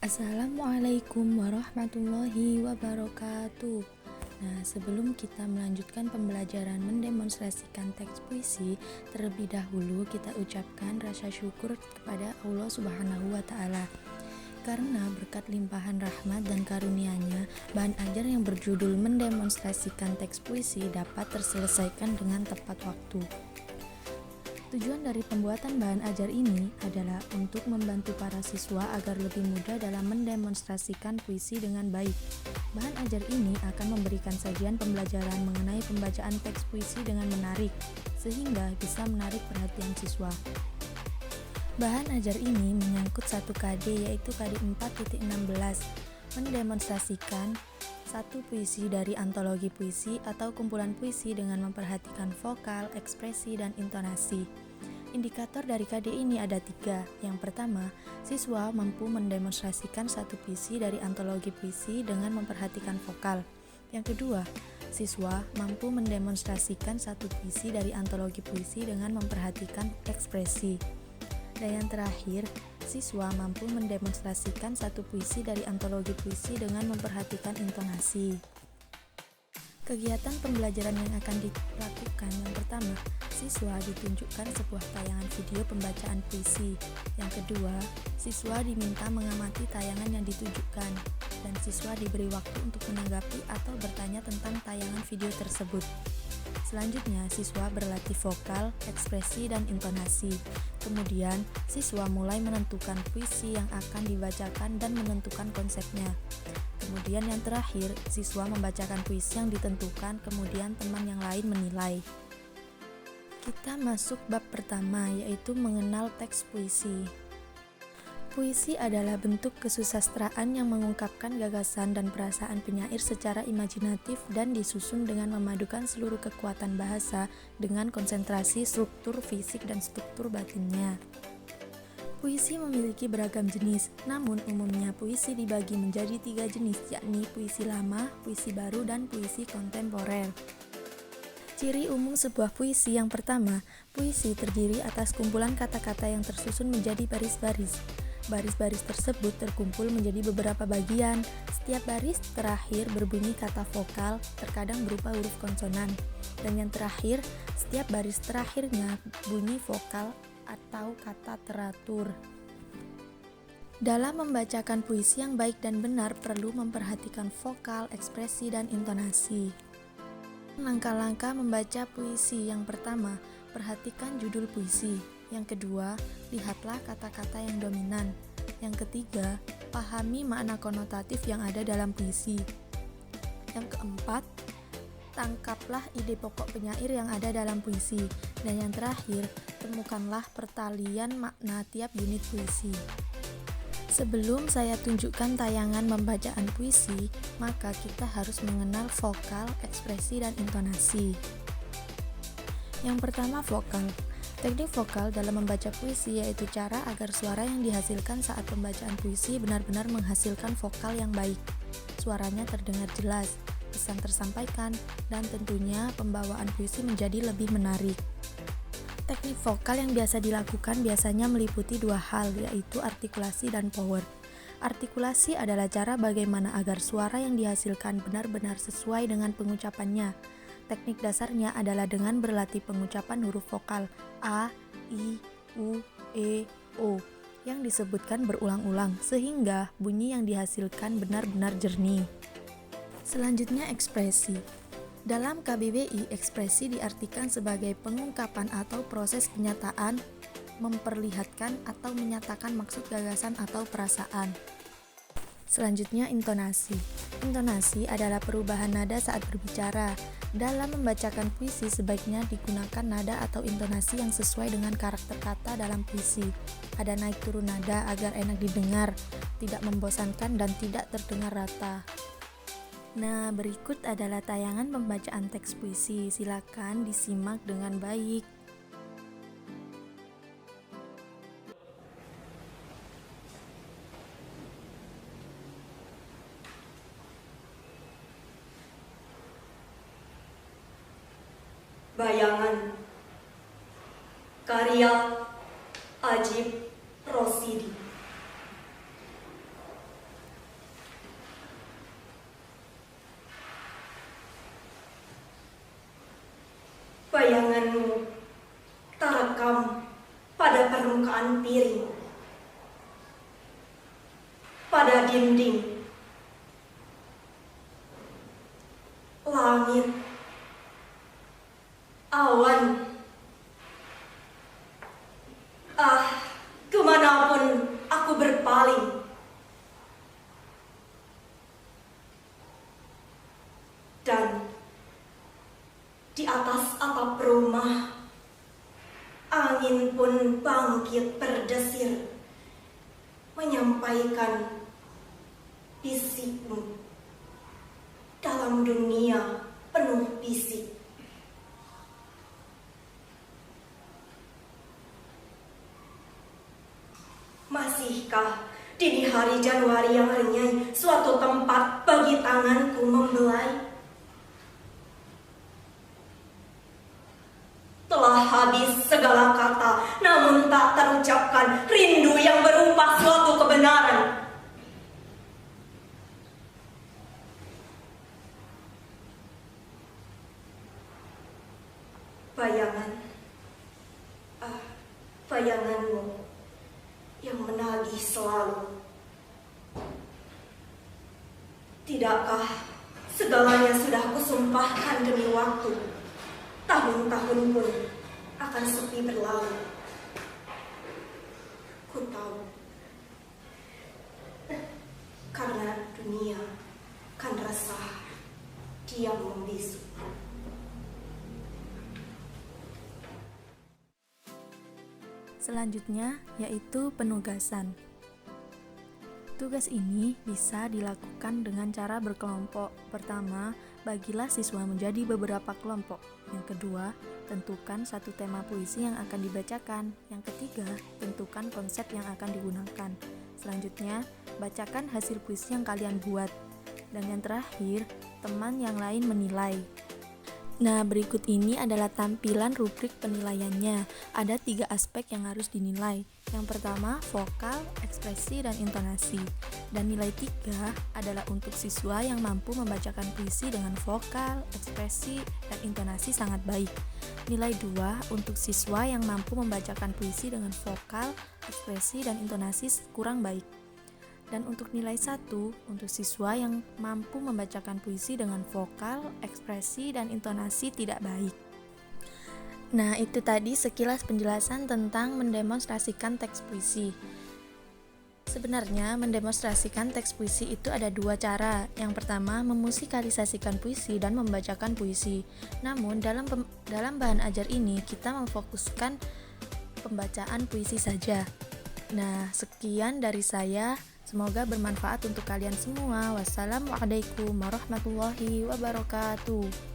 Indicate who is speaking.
Speaker 1: Assalamualaikum warahmatullahi wabarakatuh. Nah, sebelum kita melanjutkan pembelajaran mendemonstrasikan teks puisi, terlebih dahulu kita ucapkan rasa syukur kepada Allah Subhanahu wa Ta'ala. Karena berkat limpahan rahmat dan karunia-Nya, bahan ajar yang berjudul mendemonstrasikan teks puisi dapat terselesaikan dengan tepat waktu. Tujuan dari pembuatan bahan ajar ini adalah untuk membantu para siswa agar lebih mudah dalam mendemonstrasikan puisi dengan baik. Bahan ajar ini akan memberikan sajian pembelajaran mengenai pembacaan teks puisi dengan menarik, sehingga bisa menarik perhatian siswa. Bahan ajar ini menyangkut satu KD, yaitu KD 4.16, mendemonstrasikan satu puisi dari antologi puisi atau kumpulan puisi dengan memperhatikan vokal, ekspresi, dan intonasi. Indikator dari KD ini ada 3. Yang pertama, siswa mampu mendemonstrasikan satu puisi dari antologi puisi dengan memperhatikan vokal. Yang kedua, siswa mampu mendemonstrasikan satu puisi dari antologi puisi dengan memperhatikan ekspresi. Dan yang terakhir, siswa mampu mendemonstrasikan satu puisi dari antologi puisi dengan memperhatikan intonasi. Kegiatan pembelajaran yang akan dilakukan: yang pertama, siswa ditunjukkan sebuah tayangan video pembacaan puisi. Yang kedua, siswa diminta mengamati tayangan yang ditunjukkan, dan siswa diberi waktu untuk menanggapi atau bertanya tentang tayangan video tersebut. Selanjutnya, siswa berlatih vokal, ekspresi, dan intonasi. Kemudian, siswa mulai menentukan puisi yang akan dibacakan dan menentukan konsepnya. Kemudian yang terakhir, siswa membacakan puisi yang ditentukan, kemudian teman yang lain menilai. Kita masuk bab pertama, yaitu mengenal teks puisi. Puisi adalah bentuk kesusastraan yang mengungkapkan gagasan dan perasaan penyair secara imajinatif dan disusun dengan memadukan seluruh kekuatan bahasa dengan konsentrasi struktur fisik dan struktur batinnya. Puisi memiliki beragam jenis, namun umumnya puisi dibagi menjadi 3 jenis, yakni puisi lama, puisi baru, dan puisi kontemporer. Ciri umum sebuah puisi: yang pertama, puisi terdiri atas kumpulan kata-kata yang tersusun menjadi baris-baris. Baris-baris tersebut terkumpul menjadi beberapa bagian. Setiap baris terakhir berbunyi kata vokal, terkadang berupa huruf konsonan. Dan yang terakhir, setiap baris terakhirnya bunyi vokal atau kata teratur. Dalam membacakan puisi yang baik dan benar perlu memperhatikan vokal, ekspresi, dan intonasi. Langkah-langkah membaca puisi: yang pertama, perhatikan judul puisi. Yang kedua, lihatlah kata-kata yang dominan. Yang ketiga, pahami makna konotatif yang ada dalam puisi. Yang keempat, tangkaplah ide pokok penyair yang ada dalam puisi. Dan yang terakhir, temukanlah pertalian makna tiap unit puisi. Sebelum saya tunjukkan tayangan pembacaan puisi, maka kita harus mengenal vokal, ekspresi, dan intonasi. Yang pertama, vokal. Teknik vokal dalam membaca puisi yaitu cara agar suara yang dihasilkan saat pembacaan puisi benar-benar menghasilkan vokal yang baik. Suaranya terdengar jelas, pesan tersampaikan, dan tentunya pembawaan puisi menjadi lebih menarik. Teknik vokal yang biasa dilakukan biasanya meliputi 2 hal, yaitu artikulasi dan power. Artikulasi adalah cara bagaimana agar suara yang dihasilkan benar-benar sesuai dengan pengucapannya. Teknik dasarnya adalah dengan berlatih pengucapan huruf vokal A, I, U, E, O yang disebutkan berulang-ulang sehingga bunyi yang dihasilkan benar-benar jernih. Selanjutnya, ekspresi. Dalam KBBI, ekspresi diartikan sebagai pengungkapan atau proses penyataan, memperlihatkan atau menyatakan maksud, gagasan, atau perasaan. Selanjutnya, intonasi. Intonasi adalah perubahan nada saat berbicara. Dalam membacakan puisi sebaiknya digunakan nada atau intonasi yang sesuai dengan karakter kata dalam puisi. Ada naik turun nada agar enak didengar, tidak membosankan, dan tidak terdengar rata. Nah, berikut adalah tayangan pembacaan teks puisi. Silakan disimak dengan baik.
Speaker 2: Bayangan, karya Ajib Rosidi. depan piring. Pada dinding, langit, awan, kemanapun aku berpaling, dan di atas atap rumah, angin pun bangkit berdesir, menyampaikan bisikmu dalam dunia penuh bisik. Masihkah dini hari Januari yang renyai suatu tempat bagi tanganku membelai? Telah habis segala kata, namun tak terucapkan rindu yang berupa suatu kebenaran. Bayanganmu yang menagih selalu. Tidakkah segalanya sudah kusumpahkan demi waktu? Tahun-tahun pun akan sepi berlalu. Ku tahu, karena dunia kan resah, diam membisu.
Speaker 1: Selanjutnya yaitu penugasan. Tugas ini bisa dilakukan dengan cara berkelompok. Pertama, bagilah siswa menjadi beberapa kelompok. Yang kedua, tentukan satu tema puisi yang akan dibacakan. Yang ketiga, tentukan konsep yang akan digunakan. Selanjutnya, bacakan hasil puisi yang kalian buat. Dan yang terakhir, teman yang lain menilai. Nah, berikut ini adalah tampilan rubrik penilaiannya. Ada 3 aspek yang harus dinilai. Yang pertama, vokal, ekspresi, dan intonasi. Dan nilai 3 adalah untuk siswa yang mampu membacakan puisi dengan vokal, ekspresi, dan intonasi sangat baik. Nilai 2 untuk siswa yang mampu membacakan puisi dengan vokal, ekspresi, dan intonasi kurang baik. Dan untuk nilai 1 untuk siswa yang mampu membacakan puisi dengan vokal, ekspresi, dan intonasi tidak baik. Nah, itu tadi sekilas penjelasan tentang mendemonstrasikan teks puisi. Sebenarnya mendemonstrasikan teks puisi itu ada 2 cara. Yang pertama, memusikalisasikan puisi dan membacakan puisi. Namun dalam bahan ajar ini kita memfokuskan pembacaan puisi saja. Nah, sekian dari saya. Semoga bermanfaat untuk kalian semua. Wassalamualaikum warahmatullahi wabarakatuh.